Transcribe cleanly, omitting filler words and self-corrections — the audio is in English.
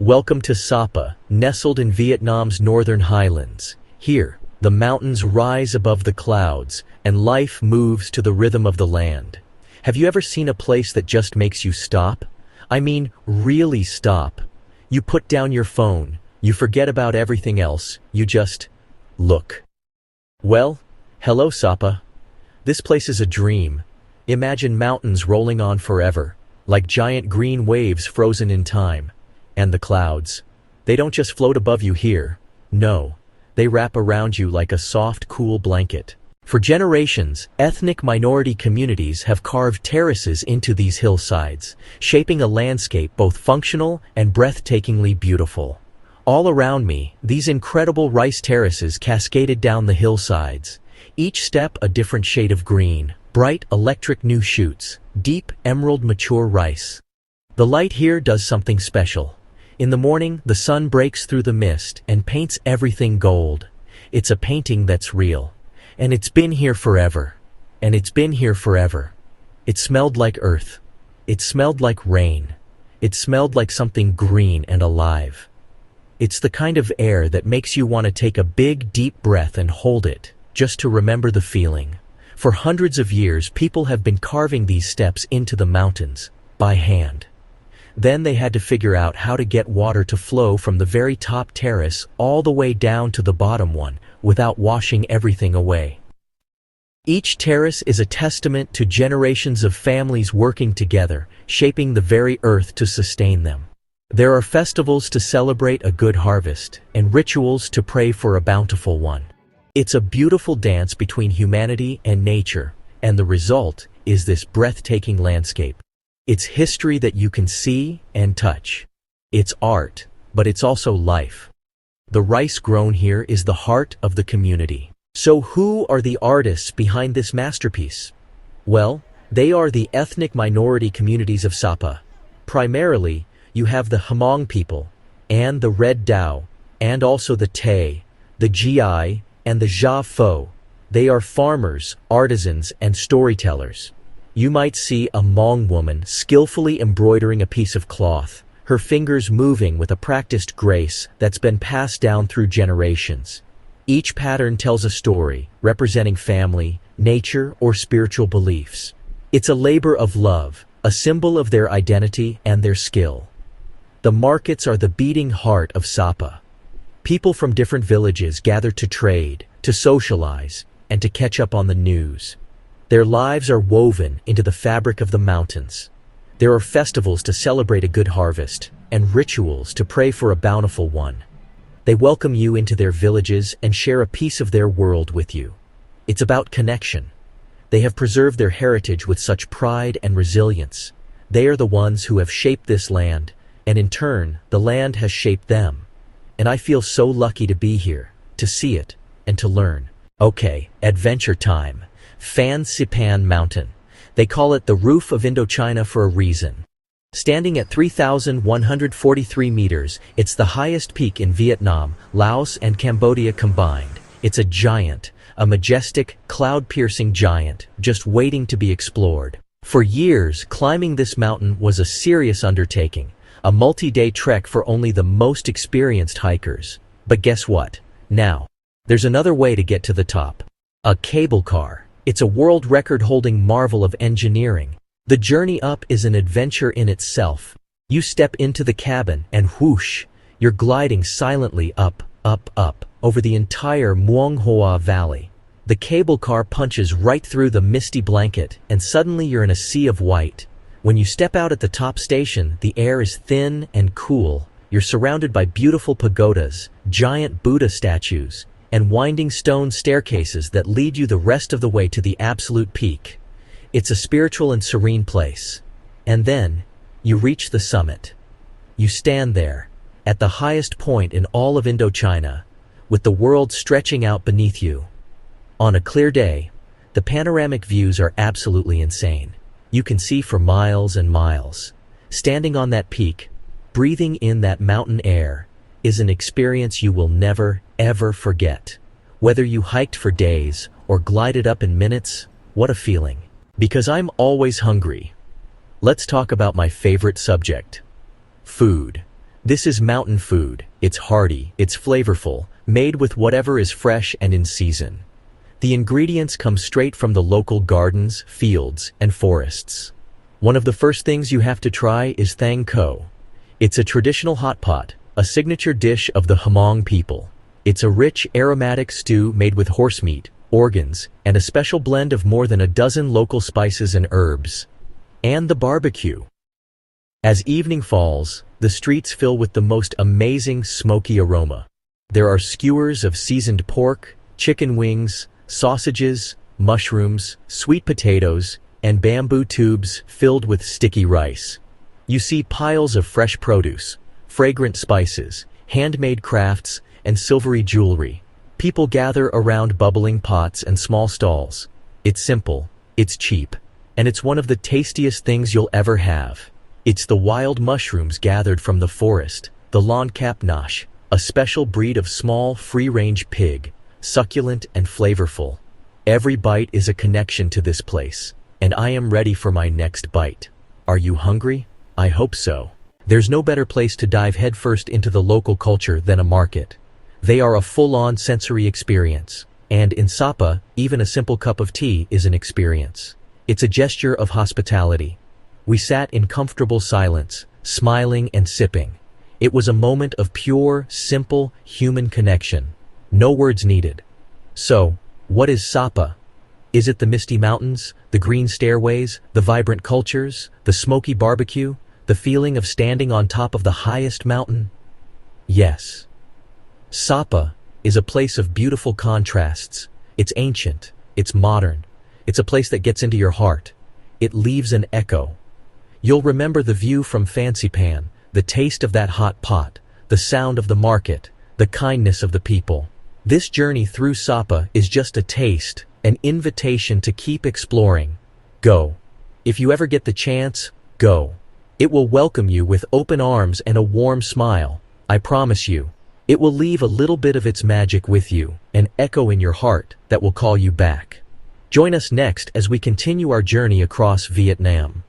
Welcome to Sapa, nestled in Vietnam's northern highlands. Here, the mountains rise above the clouds, and life moves to the rhythm of the land. Have you ever seen a place that just makes you stop? I mean, really stop. You put down your phone, you forget about everything else, you just look. Well, hello Sapa. This place is a dream. Imagine mountains rolling on forever, like giant green waves frozen in time. And the clouds. They don't just float above you here. No, they wrap around you like a soft, cool blanket. For generations, ethnic minority communities have carved terraces into these hillsides, shaping a landscape both functional and breathtakingly beautiful. All around me, these incredible rice terraces cascaded down the hillsides, each step a different shade of green, bright electric new shoots, deep emerald mature rice. The light here does something special. In the morning, the sun breaks through the mist and paints everything gold. It's a painting that's real. And it's been here forever. And it's been here forever. It smelled like earth. It smelled like rain. It smelled like something green and alive. It's the kind of air that makes you want to take a big, deep breath and hold it, just to remember the feeling. For hundreds of years, people have been carving these steps into the mountains, by hand. Then they had to figure out how to get water to flow from the very top terrace all the way down to the bottom one, without washing everything away. Each terrace is a testament to generations of families working together, shaping the very earth to sustain them. There are festivals to celebrate a good harvest, and rituals to pray for a bountiful one. It's a beautiful dance between humanity and nature, and the result is this breathtaking landscape. It's history that you can see and touch. It's art, but it's also life. The rice grown here is the heart of the community. So who are the artists behind this masterpiece? Well, they are the ethnic minority communities of Sapa. Primarily, you have the Hmong people, and the Red Dao, and also the Tay, the Gi, and the Jia Pho. They are farmers, artisans, and storytellers. You might see a Hmong woman skillfully embroidering a piece of cloth, her fingers moving with a practiced grace that's been passed down through generations. Each pattern tells a story, representing family, nature, or spiritual beliefs. It's a labor of love, a symbol of their identity and their skill. The markets are the beating heart of Sapa. People from different villages gather to trade, to socialize, and to catch up on the news. Their lives are woven into the fabric of the mountains. There are festivals to celebrate a good harvest, and rituals to pray for a bountiful one. They welcome you into their villages and share a piece of their world with you. It's about connection. They have preserved their heritage with such pride and resilience. They are the ones who have shaped this land, and in turn, the land has shaped them. And I feel so lucky to be here, to see it, and to learn. Okay, adventure time. Phan Xipan Mountain. They call it the roof of Indochina for a reason. Standing at 3,143 meters, it's the highest peak in Vietnam, Laos, and Cambodia combined. It's a giant, a majestic, cloud-piercing giant, just waiting to be explored. For years, climbing this mountain was a serious undertaking, a multi-day trek for only the most experienced hikers. But guess what? Now, there's another way to get to the top. A cable car. It's a world record-holding marvel of engineering. The journey up is an adventure in itself. You step into the cabin and whoosh, you're gliding silently up, up, up, over the entire Muang Hoa Valley. The cable car punches right through the misty blanket, and suddenly you're in a sea of white. When you step out at the top station, the air is thin and cool. You're surrounded by beautiful pagodas, giant Buddha statues, and winding stone staircases that lead you the rest of the way to the absolute peak. It's a spiritual and serene place. And then, you reach the summit. You stand there, at the highest point in all of Indochina, with the world stretching out beneath you. On a clear day, the panoramic views are absolutely insane. You can see for miles and miles. Standing on that peak, breathing in that mountain air, is an experience you will never, ever forget. Whether you hiked for days or glided up in minutes, what a feeling. Because I'm always hungry. Let's talk about my favorite subject. Food. This is mountain food. It's hearty, it's flavorful, made with whatever is fresh and in season. The ingredients come straight from the local gardens, fields, and forests. One of the first things you have to try is thang ko. It's a traditional hot pot, a signature dish of the Hmong people. It's a rich, aromatic stew made with horse meat, organs, and a special blend of more than a dozen local spices and herbs. And the barbecue. As evening falls, the streets fill with the most amazing smoky aroma. There are skewers of seasoned pork, chicken wings, sausages, mushrooms, sweet potatoes, and bamboo tubes filled with sticky rice. You see piles of fresh produce, fragrant spices, handmade crafts, and silvery jewelry. People gather around bubbling pots and small stalls. It's simple, it's cheap, and it's one of the tastiest things you'll ever have. It's the wild mushrooms gathered from the forest, the longcap nash, a special breed of small, free-range pig, succulent and flavorful. Every bite is a connection to this place, and I am ready for my next bite. Are you hungry? I hope so. There's no better place to dive headfirst into the local culture than a market. They are a full-on sensory experience, and in Sapa, even a simple cup of tea is an experience. It's a gesture of hospitality. We sat in comfortable silence, smiling and sipping. It was a moment of pure, simple, human connection. No words needed. So, what is Sapa? Is it the misty mountains, the green stairways, the vibrant cultures, the smoky barbecue, the feeling of standing on top of the highest mountain? Yes. Sapa is a place of beautiful contrasts. It's ancient, it's modern, it's a place that gets into your heart. It leaves an echo. You'll remember the view from Fancy Pan, the taste of that hot pot, the sound of the market, the kindness of the people. This journey through Sapa is just a taste, an invitation to keep exploring. Go. If you ever get the chance, go. It will welcome you with open arms and a warm smile. I promise you. It will leave a little bit of its magic with you, an echo in your heart that will call you back. Join us next as we continue our journey across Vietnam.